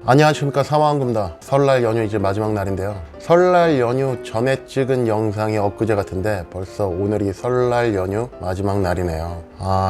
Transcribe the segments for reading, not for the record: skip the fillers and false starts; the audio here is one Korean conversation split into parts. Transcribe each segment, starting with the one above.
안녕하십니까, 사마왕금다. 설날 연휴 이제 마지막 날인데요. 설날 연휴 전에 찍은 영상이 엊그제 같은데 벌써 오늘이 설날 연휴 마지막 날이네요.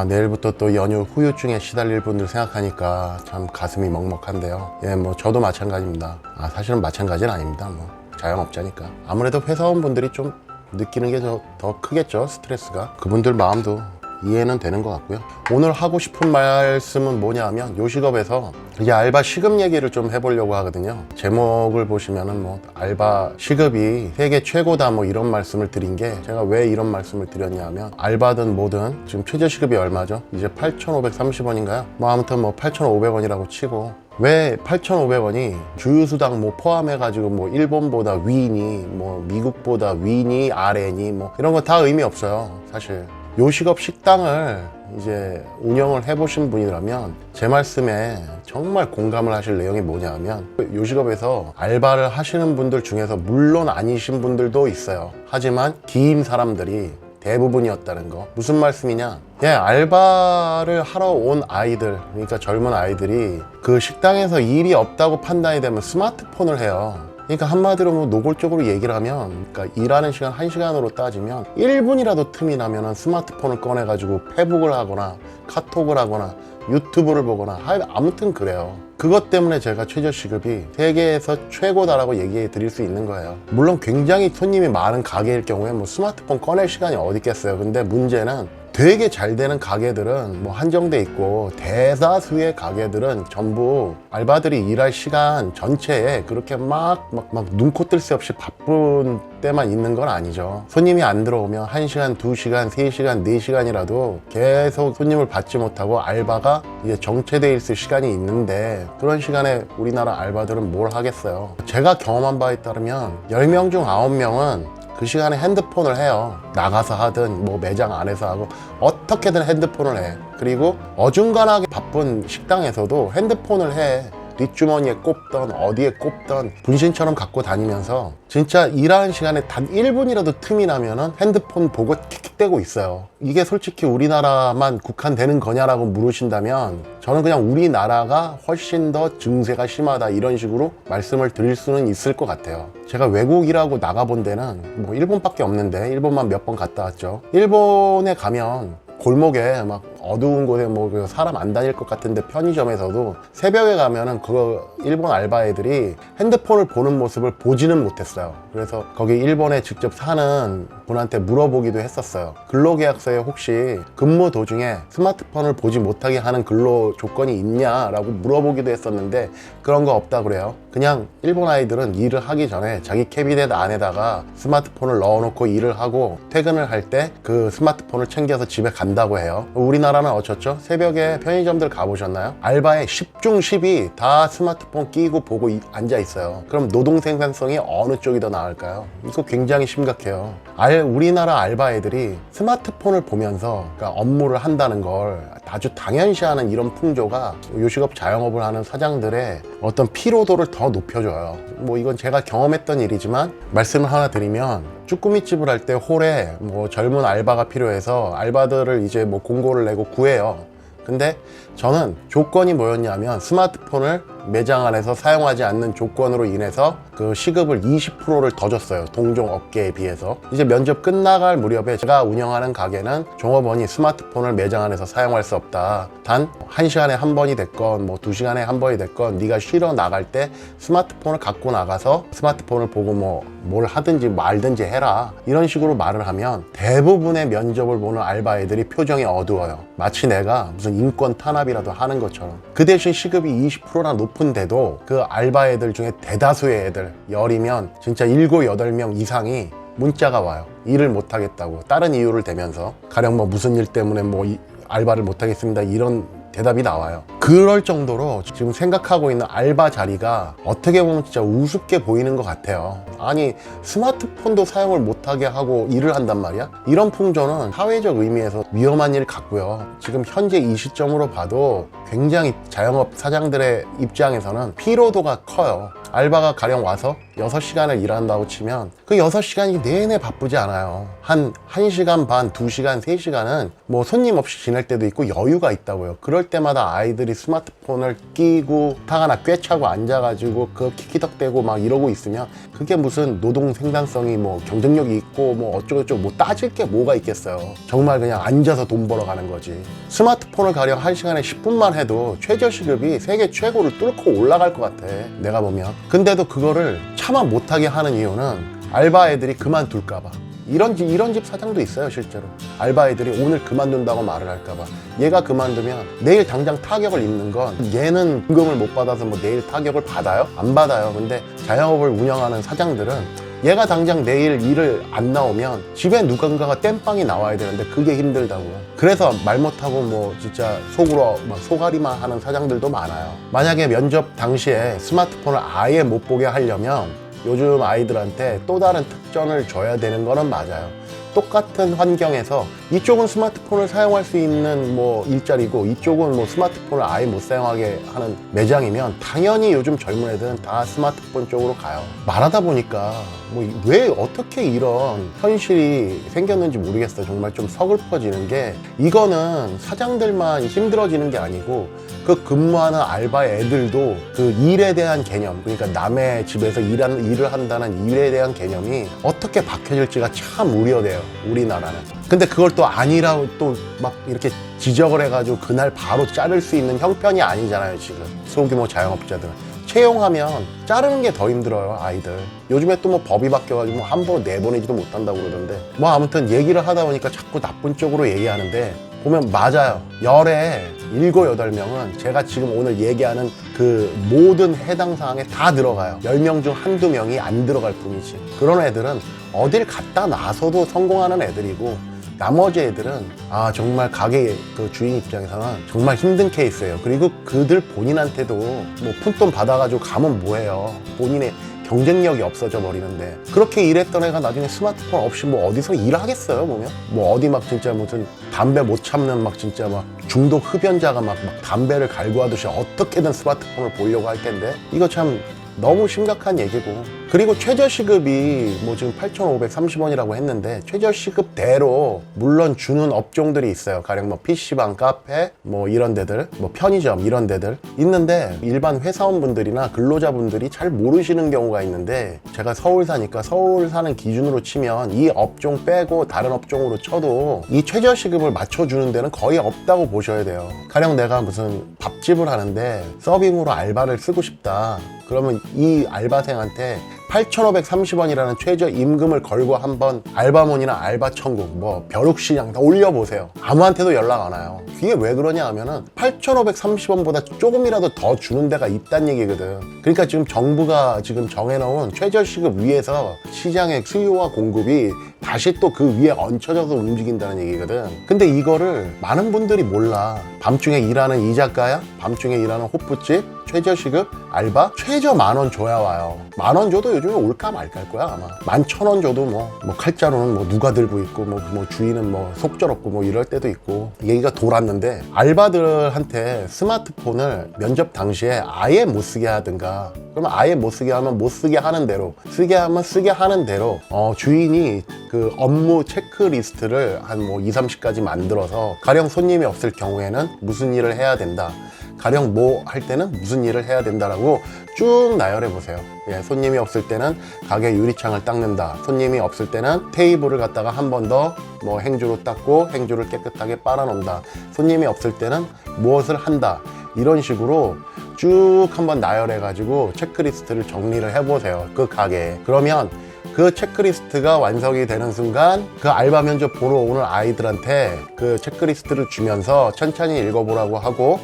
내일부터 또 연휴 후유증에 시달릴 분들 생각하니까 참 가슴이 먹먹한데요. 뭐 저도 마찬가지입니다. 사실은 마찬가지는 아닙니다. 뭐 자영업자니까 아무래도 회사원분들이 좀 느끼는 게 더 크겠죠. 스트레스가. 그분들 마음도 이해는 되는 것 같고요. 오늘 하고 싶은 말씀은 뭐냐 하면, 요식업에서 이제 알바 시급 얘기를 좀 해보려고 하거든요. 제목을 보시면은 뭐 알바 시급이 세계 최고다 뭐 이런 말씀을 드린 게, 제가 왜 이런 말씀을 드렸냐 하면, 알바든 뭐든 지금 최저 시급이 얼마죠? 이제 8,530원인가요? 뭐 아무튼 뭐 8,500원이라고 치고, 왜 8,500원이 주유수당 뭐 포함해가지고 뭐 일본보다 위니 뭐 미국보다 위니 아래니 뭐 이런 거 다 의미 없어요. 사실 요식업 식당을 이제 운영을 해보신 분이라면 제 말씀에 정말 공감을 하실 내용이 뭐냐 하면, 요식업에서 알바를 하시는 분들 중에서 물론 아니신 분들도 있어요. 하지만 기임 사람들이 대부분이었다는 거. 무슨 말씀이냐? 알바를 하러 온 아이들, 그러니까 젊은 아이들이 그 식당에서 일이 없다고 판단이 되면 스마트폰을 해요. 그러니까 한마디로 뭐 노골적으로 얘기를 하면, 그러니까 일하는 시간 1시간으로 따지면 1분이라도 틈이 나면은 스마트폰을 꺼내가지고 페북을 하거나 카톡을 하거나 유튜브를 보거나 아무튼 그래요. 그것 때문에 제가 최저 시급이 세계에서 최고다라고 얘기해 드릴 수 있는 거예요. 물론 굉장히 손님이 많은 가게일 경우에 뭐 스마트폰 꺼낼 시간이 어디 있겠어요. 근데 문제는 되게 잘 되는 가게들은 뭐 한정돼 있고, 대다수의 가게들은 전부 알바들이 일할 시간 전체에 그렇게 막 눈코 뜰 새 없이 바쁜 때만 있는 건 아니죠. 손님이 안 들어오면 1시간, 2시간, 3시간, 4시간이라도 계속 손님을 받지 못하고 알바가 이제 정체돼 있을 시간이 있는데, 그런 시간에 우리나라 알바들은 뭘 하겠어요. 제가 경험한 바에 따르면 10명 중 9명은 그 시간에 핸드폰을 해요. 나가서 하든 뭐 매장 안에서 하고 어떻게든 핸드폰을 해. 그리고 어중간하게 바쁜 식당에서도 핸드폰을 해. 뒷주머니에 꼽던 어디에 꼽던 분신처럼 갖고 다니면서 진짜 일하는 시간에 단 1분이라도 틈이 나면은 핸드폰 보고 킥킥대고 있어요. 이게 솔직히 우리나라만 국한되는 거냐라고 물으신다면, 저는 그냥 우리나라가 훨씬 더 증세가 심하다 이런 식으로 말씀을 드릴 수는 있을 것 같아요. 제가 외국이라고 나가본 데는 뭐 일본밖에 없는데, 일본만 몇 번 갔다 왔죠. 일본에 가면 골목에 막 어두운 곳에 뭐 사람 안 다닐 것 같은데 편의점에서도 새벽에 가면은 그거 일본 알바 애들이 핸드폰을 보는 모습을 보지는 못했어요. 그래서 거기 일본에 직접 사는 분한테 물어보기도 했었어요. 근로계약서에 혹시 근무 도중에 스마트폰을 보지 못하게 하는 근로 조건이 있냐라고 물어보기도 했었는데, 그런 거 없다 그래요. 그냥 일본 아이들은 일을 하기 전에 자기 캐비넷 안에다가 스마트폰을 넣어놓고 일을 하고, 퇴근을 할 때 그 스마트폰을 챙겨서 집에 간다고 해요. 우리나라는 어쩌죠? 새벽에 편의점들 가보셨나요? 알바의 10중 10이 다 스마트폰 끼고 보고 앉아 있어요. 그럼 노동 생산성이 어느 쪽이 더 나을까요? 이거 굉장히 심각해요. 우리나라 알바 애들이 스마트폰을 보면서 그러니까 업무를 한다는 걸 아주 당연시하는 이런 풍조가 요식업 자영업을 하는 사장들의 어떤 피로도를 더 높여줘요. 뭐 이건 제가 경험했던 일이지만 말씀을 하나 드리면, 쭈꾸미집을 할 때 홀에 뭐 젊은 알바가 필요해서 알바들을 이제 뭐 공고를 내고 구해요. 근데 저는 조건이 뭐였냐면, 스마트폰을 매장 안에서 사용하지 않는 조건으로 인해서 그 시급을 20%를 더 줬어요. 동종 업계에 비해서. 이제 면접 끝나갈 무렵에 제가 운영하는 가게는 종업원이 스마트폰을 매장 안에서 사용할 수 없다. 단 1시간에 한 번이 됐건 뭐 2시간에 한 번이 됐건 네가 쉬러 나갈 때 스마트폰을 갖고 나가서 스마트폰을 보고 뭐 뭘 하든지 말든지 해라, 이런 식으로 말을 하면 대부분의 면접을 보는 알바 애들이 표정이 어두워요. 마치 내가 무슨 인권 탄압이라도 하는 것처럼. 그 대신 시급이 20%나 높은데도 그 알바 애들 중에 대다수의 애들, 열이면 진짜 7, 8명 이상이 문자가 와요. 일을 못하겠다고 다른 이유를 대면서, 가령 뭐 무슨 일 때문에 뭐 알바를 못하겠습니다 이런 대답이 나와요. 그럴 정도로 지금 생각하고 있는 알바 자리가 어떻게 보면 진짜 우습게 보이는 것 같아요. 아니, 스마트폰도 사용을 못하게 하고 일을 한단 말이야? 이런 풍조는 사회적 의미에서 위험한 일 같고요. 지금 현재 이 시점으로 봐도 굉장히 자영업 사장들의 입장에서는 피로도가 커요. 알바가 가령 와서 6시간을 일한다고 치면 그 6시간이 내내 바쁘지 않아요. 한 1시간 반, 2시간, 3시간은 뭐 손님 없이 지낼 때도 있고 여유가 있다고요. 그럴 때마다 아이들이 스마트폰을 끼고 타가나 꿰차고 앉아가지고 그 키키덕대고 막 이러고 있으면 그게 무슨 노동 생산성이 뭐 경쟁력이 있고 뭐 어쩌고저쩌고 뭐 따질 게 뭐가 있겠어요. 정말 그냥 앉아서 돈 벌어가는 거지. 스마트폰을 가령 1시간에 10분만 해도 최저시급이 세계 최고를 뚫고 올라갈 것 같아, 내가 보면. 근데도 그거를 차마 못하게 하는 이유는 알바 애들이 그만둘까봐. 이런 집 사장도 있어요, 실제로. 알바 애들이 오늘 그만둔다고 말을 할까봐. 얘가 그만두면 내일 당장 타격을 입는 건, 얘는 임금을 못 받아서 뭐 내일 타격을 받아요? 안 받아요. 근데 자영업을 운영하는 사장들은 얘가 당장 내일 일을 안 나오면 집에 누군가가 땜빵이 나와야 되는데 그게 힘들다고. 그래서 말 못하고 뭐 진짜 속으로 막 속앓이만 하는 사장들도 많아요. 만약에 면접 당시에 스마트폰을 아예 못 보게 하려면 요즘 아이들한테 또 다른 특전을 줘야 되는 거는 맞아요. 똑같은 환경에서 이쪽은 스마트폰을 사용할 수 있는 뭐 일자리고 이쪽은 뭐 스마트폰을 아예 못 사용하게 하는 매장이면 당연히 요즘 젊은 애들은 다 스마트폰 쪽으로 가요. 말하다 보니까 뭐 왜 어떻게 이런 현실이 생겼는지 모르겠어요. 정말 좀 서글퍼지는 게, 이거는 사장들만 힘들어지는 게 아니고 그 근무하는 알바 애들도 그 일에 대한 개념, 그러니까 남의 집에서 일을 한다는 일에 대한 개념이 어떻게 박혀질지가 참 우려돼요, 우리나라는. 근데 그걸 또 아니라고 또 막 이렇게 지적을 해가지고 그날 바로 자를 수 있는 형편이 아니잖아요, 지금. 소규모 자영업자들은. 채용하면 자르는 게 더 힘들어요, 아이들. 요즘에 또 뭐 법이 바뀌어가지고 뭐 함부로 내보내지도 못한다고 그러던데, 뭐 아무튼 얘기를 하다 보니까 자꾸 나쁜 쪽으로 얘기하는데, 보면 맞아요. 열에 7, 8명은 제가 지금 오늘 얘기하는 그 모든 해당 사항에 다 들어가요. 10명 중 한두 명이 안 들어갈 뿐이지. 그런 애들은 어딜 갖다 놔서도 성공하는 애들이고, 나머지 애들은 정말 가게 그 주인 입장에서는 정말 힘든 케이스예요. 그리고 그들 본인한테도 뭐 푼돈 받아가지고 가면 뭐해요. 본인의 경쟁력이 없어져 버리는데, 그렇게 일했던 애가 나중에 스마트폰 없이 뭐 어디서 일하겠어요, 보면? 뭐 어디 막 진짜 무슨 담배 못 참는 막 진짜 막 중독 흡연자가 막 담배를 갈구하듯이 어떻게든 스마트폰을 보려고 할 텐데, 이거 참 너무 심각한 얘기고. 그리고 최저시급이 뭐 지금 8,530원이라고 했는데 최저시급대로 물론 주는 업종들이 있어요. 가령 뭐 PC방, 카페, 뭐 이런 데들, 뭐 편의점 이런 데들 있는데, 일반 회사원분들이나 근로자분들이 잘 모르시는 경우가 있는데, 제가 서울 사니까 서울 사는 기준으로 치면 이 업종 빼고 다른 업종으로 쳐도 이 최저시급을 맞춰주는 데는 거의 없다고 보셔야 돼요. 가령 내가 무슨 밥집을 하는데 서빙으로 알바를 쓰고 싶다. 그러면 이 알바생한테 8,530원이라는 최저 임금을 걸고 한번 알바몬이나 알바천국, 뭐 벼룩시장 다 올려보세요. 아무한테도 연락 안 와요. 이게 왜 그러냐 하면은 8,530원보다 조금이라도 더 주는 데가 있다는 얘기거든. 그러니까 지금 정부가 지금 정해놓은 최저시급 위에서 시장의 수요와 공급이 다시 또 그 위에 얹혀져서 움직인다는 얘기거든. 근데 이거를 많은 분들이 몰라. 밤중에 일하는 이 작가야? 밤중에 일하는 호프집? 최저시급? 알바? 최저 10,000원 줘야 와요. 10,000원 줘도 요즘에 올까 말까일 거야, 아마. 11,000원 줘도 뭐 칼자루는 뭐 누가 들고 있고, 뭐 주인은 뭐 속절없고 뭐 이럴 때도 있고. 얘기가 돌았는데, 알바들한테 스마트폰을 면접 당시에 아예 못 쓰게 하든가, 그러면 아예 못 쓰게 하면 못 쓰게 하는 대로, 쓰게 하면 쓰게 하는 대로 주인이 그 업무 체크리스트를 한 뭐 2, 30가지 만들어서, 가령 손님이 없을 경우에는 무슨 일을 해야 된다, 가령 뭐 할 때는 무슨 일을 해야 된다라고 쭉 나열해 보세요. 예, 손님이 없을 때는 가게 유리창을 닦는다. 손님이 없을 때는 테이블을 갖다가 한 번 더 뭐 행주로 닦고 행주를 깨끗하게 빨아놓는다. 손님이 없을 때는 무엇을 한다. 이런 식으로 쭉 한번 나열해 가지고 체크리스트를 정리를 해 보세요, 그 가게에. 그러면 그 체크리스트가 완성이 되는 순간 그 알바 면접 보러 오는 아이들한테 그 체크리스트를 주면서 천천히 읽어보라고 하고,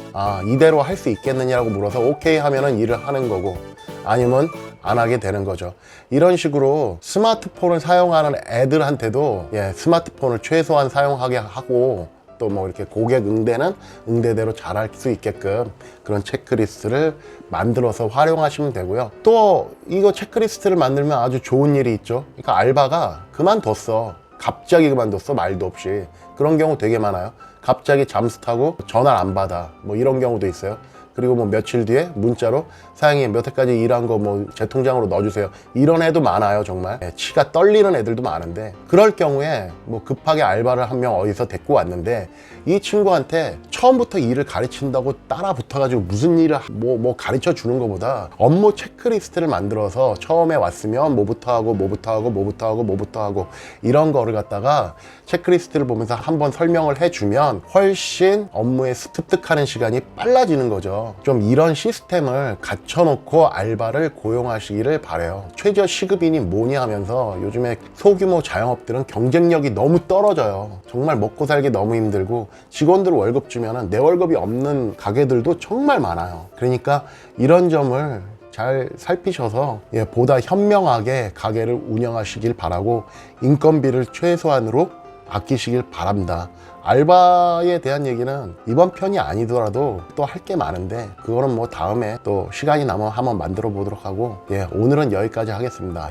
이대로 할 수 있겠느냐고 물어서 오케이 하면은 일을 하는 거고, 아니면 안 하게 되는 거죠. 이런 식으로 스마트폰을 사용하는 애들한테도 스마트폰을 최소한 사용하게 하고, 또 뭐 이렇게 고객 응대는 응대대로 잘할 수 있게끔 그런 체크리스트를 만들어서 활용하시면 되고요. 또 이거 체크리스트를 만들면 아주 좋은 일이 있죠. 그러니까 알바가 그만뒀어. 갑자기 그만뒀어, 말도 없이. 그런 경우 되게 많아요. 갑자기 잠수 타고 전화를 안 받아, 뭐 이런 경우도 있어요. 그리고 뭐 며칠 뒤에 문자로 사장님 몇 회까지 일한 거 뭐 제 통장으로 넣어주세요. 이런 애도 많아요. 정말 치가 떨리는 애들도 많은데, 그럴 경우에 뭐 급하게 알바를 한 명 어디서 데리고 왔는데 이 친구한테 처음부터 일을 가르친다고 따라 붙어가지고 무슨 일을 뭐 가르쳐 주는 것보다 업무 체크리스트를 만들어서 처음에 왔으면 뭐부터 하고 뭐부터 하고 뭐부터 하고 뭐부터 하고 이런 거를 갖다가 체크리스트를 보면서 한번 설명을 해주면 훨씬 업무에 습득하는 시간이 빨라지는 거죠. 좀 이런 시스템을 갖춰놓고 알바를 고용하시기를 바래요. 최저 시급인이 뭐냐 하면서 요즘에 소규모 자영업들은 경쟁력이 너무 떨어져요. 정말 먹고 살기 너무 힘들고 직원들 월급 주면은 내 월급이 없는 가게들도 정말 많아요. 그러니까 이런 점을 잘 살피셔서 보다 현명하게 가게를 운영하시길 바라고 인건비를 최소한으로 아끼시길 바랍니다. 알바에 대한 얘기는 이번 편이 아니더라도 또 할 게 많은데 그거는 뭐 다음에 또 시간이 남으면 한번 만들어 보도록 하고 오늘은 여기까지 하겠습니다.